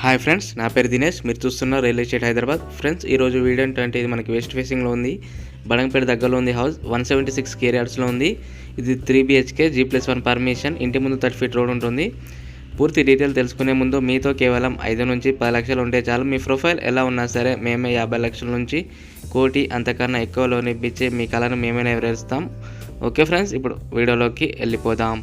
Hi friends, నా పేరు దినేష్. మీరు చూస్తున్న రియల్ ఎస్టేట్ హైదరాబాద్. ఫ్రెండ్స్, ఈరోజు వీడియో ఏంటంటే ఇది మనకి వెస్ట్ ఫేసింగ్లో ఉంది, బడంగపేట దగ్గరలో ఉంది. హౌస్ 176 కేరియార్డ్స్లో ఉంది. ఇది 3 BHK G+1 పర్మిషన్. ఇంటి ముందు 30 ఫీట్ రోడ్ ఉంటుంది. పూర్తి డీటెయిల్ తెలుసుకునే ముందు మీతో కేవలం 5 నుంచి 10 లక్షలు ఉంటే చాలు. మీ ప్రొఫైల్ ఎలా ఉన్నా సరే మేమే 50 లక్షల నుంచి కోటి అంతకన్నా ఎక్కువ లోన్ ఇప్పించి మీ కళను మేమే నెరవేరుస్తాం. ఓకే ఫ్రెండ్స్, ఇప్పుడు వీడియోలోకి వెళ్ళిపోదాం.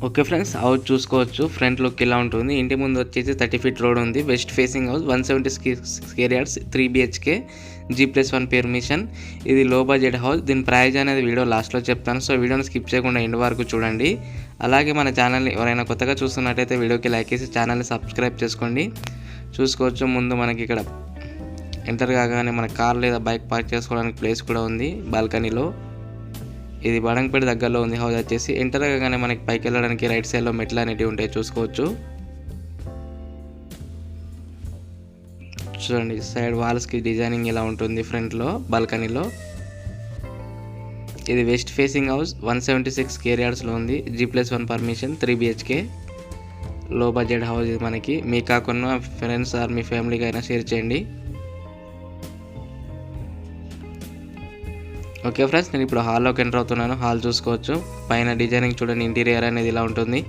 ఓకే ఫ్రెండ్స్, హౌస్ చూసుకోవచ్చు. ఫ్రంట్ లుక్ ఇలా ఉంటుంది. ఇంటి ముందు వచ్చేసి 30 ఫీట్ రోడ్ ఉంది. West facing house 176 కేరియార్డ్స్ 3 BHK G+1 permission. ఇది లో బడ్జెట్ హౌస్. దీని ప్రైస్ అనేది వీడియో లాస్ట్లో చెప్తాను. సో వీడియోని స్కిప్ చేయకుండా ఎండ్ వరకు చూడండి. అలాగే మన ఛానల్ని ఎవరైనా కొత్తగా చూస్తున్నట్టయితే వీడియోకి లైక్ చేసి ఛానల్ని సబ్స్క్రైబ్ చేసుకోండి. చూసుకోవచ్చు, ముందు మనకి ఇక్కడ ఎంటర్ కాగానే మన కార్ లేదా బైక్ పార్క్ చేసుకోవడానికి ప్లేస్ కూడా ఉంది బాల్కనీలో. ఇది బడంగపేట దగ్గరలో ఉంది. హౌస్ వచ్చేసి ఎంటర్ కాగానే మనకి పైకి వెళ్ళడానికి రైట్ సైడ్లో మెట్లు అనేటివి ఉంటాయి, చూసుకోవచ్చు. చూడండి, సైడ్ వాల్స్కి డిజైనింగ్ ఇలా ఉంటుంది ఫ్రంట్లో బాల్కనీలో. ఇది వెస్ట్ ఫేసింగ్ హౌస్ 176 కేరియార్డ్స్లో ఉంది. G+1 పర్మిషన్, 3 BHK లో బడ్జెట్ హౌస్. ఇది మనకి మీ కాకుండా ఫ్రెండ్స్ ఆర్ మీ ఫ్యామిలీకి అయినా షేర్ చేయండి. ఓకే ఫ్రెండ్స్, నేను ఇప్పుడు హాల్లోకి ఎంటర్ అవుతున్నాను. హాల్ చూసుకోవచ్చు. పైన డిజైనింగ్ చూడండి, ఇంటీరియర్ అనేది ఇలా ఉంటుంది.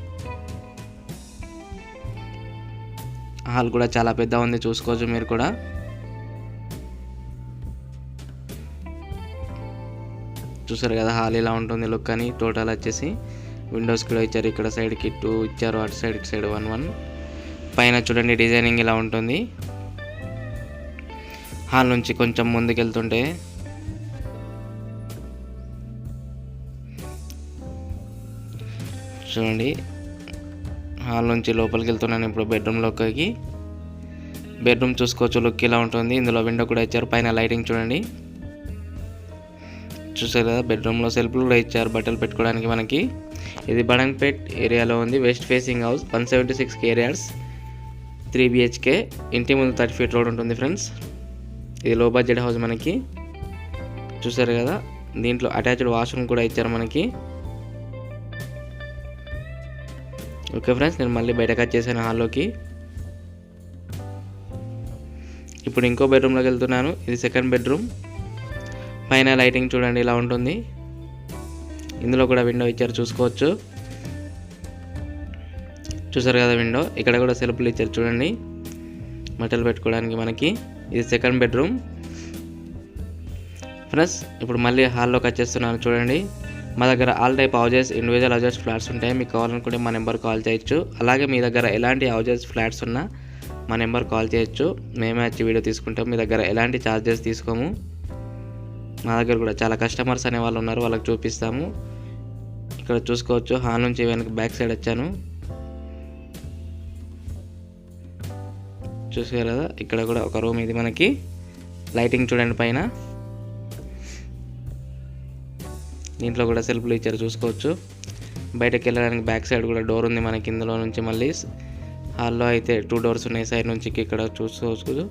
హాల్ కూడా చాలా పెద్ద ఉంది, చూసుకోవచ్చు మీరు కూడా. చూసారు కదా, హాల్ ఇలా ఉంటుంది లుక్ అని. టోటల్ వచ్చేసి విండోస్ కూడా ఇచ్చారు. ఇక్కడ సైడ్కి 2 ఇచ్చారు, అటు సైడ్ ఇటు సైడ్ 1 పైన చూడండి డిజైనింగ్ ఇలా ఉంటుంది. హాల్ నుంచి కొంచెం ముందుకెళ్తుంటే చూడండి, హాల్ నుంచి లోపలికి వెళ్తున్నాను ఇప్పుడు బెడ్రూమ్లోకి. బెడ్రూమ్ చూసుకోవచ్చు, లుక్ ఇలా ఉంటుంది. ఇందులో విండో కూడా ఇచ్చారు. పైన లైటింగ్ చూడండి, చూసారు కదా. బెడ్రూమ్లో సెల్ఫ్లు కూడా ఇచ్చారు బట్టలు పెట్టుకోవడానికి మనకి. ఇది బడంగపేట్ ఏరియాలో ఉంది. West facing house 176 కేరియార్డ్స్ 3 BHK. ఇంటి ముందు 30 ఫీట్ రోడ్ ఉంటుంది ఫ్రెండ్స్. ఇది లో బడ్జెట్ హౌస్ మనకి, చూసారు కదా. దీంట్లో అటాచ్డ్ వాష్రూమ్ కూడా ఇచ్చారు మనకి. ఓకే ఫ్రెండ్స్, నేను మళ్ళీ బయటకు వచ్చేసాను హాల్లోకి. ఇప్పుడు ఇంకో బెడ్రూమ్లోకి వెళ్తున్నాను. ఇది సెకండ్ బెడ్రూమ్. పైన లైటింగ్ చూడండి ఇలా ఉంటుంది. ఇందులో కూడా విండో ఇచ్చారు, చూసుకోవచ్చు. చూసారు కదా విండో. ఇక్కడ కూడా సెల్ఫ్లు ఇచ్చారు చూడండి, బట్టలు పెట్టుకోవడానికి మనకి. ఇది సెకండ్ బెడ్రూమ్ ఫ్రెండ్స్. ఇప్పుడు మళ్ళీ హాల్లోకి వచ్చేస్తున్నాను చూడండి. మా దగ్గర all type houses, individual houses, flats ఉంటాయి. మీకు కావాలనుకుంటే మా నెంబర్ కాల్ చేయొచ్చు. అలాగే మీ దగ్గర ఎలాంటి హౌజెస్, ఫ్లాట్స్ ఉన్నా మా నెంబర్ కాల్ చేయొచ్చు. మేమే వచ్చి వీడియో తీసుకుంటాం. మీ దగ్గర ఎలాంటి ఛార్జెస్ తీసుకోము. మా దగ్గర కూడా చాలా కస్టమర్స్ అనే వాళ్ళు ఉన్నారు, వాళ్ళకి చూపిస్తాము. ఇక్కడ చూసుకోవచ్చు, హాల్ నుంచి వెనక బ్యాక్ సైడ్ వచ్చాను, చూసారు కదా. ఇక్కడ కూడా ఒక రూమ్ ఇది మనకి. లైటింగ్ చూడండి పైన. దీంట్లో కూడా సెల్ఫ్లు ఇచ్చారు, చూసుకోవచ్చు. బయటకు వెళ్ళడానికి బ్యాక్ సైడ్ కూడా డోర్ ఉంది మనకి. ఇందులో నుంచి మళ్ళీ హాల్లో అయితే 2 డోర్స్ ఉన్నాయి. సైడ్ నుంచి ఇక్కడ చూసుకోవచ్చు,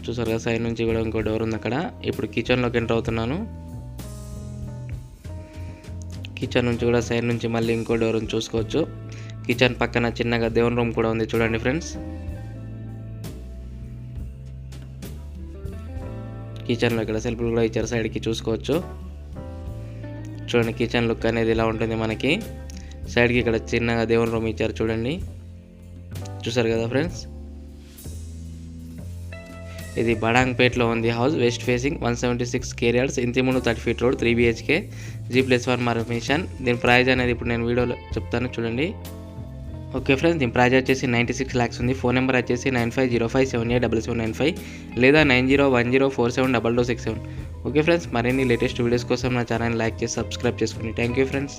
చూసారు కదా. సైడ్ నుంచి కూడా ఇంకో డోర్ ఉంది అక్కడ. ఇప్పుడు కిచెన్లోకి ఎంటర్ అవుతున్నాను. కిచెన్ నుంచి కూడా సైడ్ నుంచి మళ్ళీ ఇంకో డోర్ ఉంది, చూసుకోవచ్చు. కిచెన్ పక్కన చిన్నగా దేవుని రూమ్ కూడా ఉంది చూడండి ఫ్రెండ్స్. కిచెన్లో ఇక్కడ సెల్ఫ్లు కూడా ఇచ్చారు సైడ్కి, చూసుకోవచ్చు. చూడండి, కిచెన్ లుక్ అనేది ఇలా ఉంటుంది మనకి. సైడ్కి ఇక్కడ చిన్నగా దేవుని రూమ్ ఇచ్చారు చూడండి, చూసారు కదా ఫ్రెండ్స్. ఇది బడంగపేటలో ఉంది హౌస్. వెస్ట్ ఫేసింగ్ 176 కేరియార్డ్స్, ఇంటి ముందు 30 feet road, 3 BHK G+1 permission. దీని ప్రైస్ అనేది ఇప్పుడు నేను వీడియోలో చెప్తాను చూడండి. ఓకే ఫ్రెండ్స్, దీని ప్రైస్ వచ్చేసి 96 lakhs ఉంది. ఫోన్ నెంబర్ వచ్చేసి 9505787795 లేదా 9010472267. ఓకే ఫ్రెండ్స్, మరిన్ని లేటెస్ట్ వీడియోస్ కోసం నా ఛానల్ లైక్ చేసి సబ్స్క్రైబ్ చేసుకోండి. Thank you friends.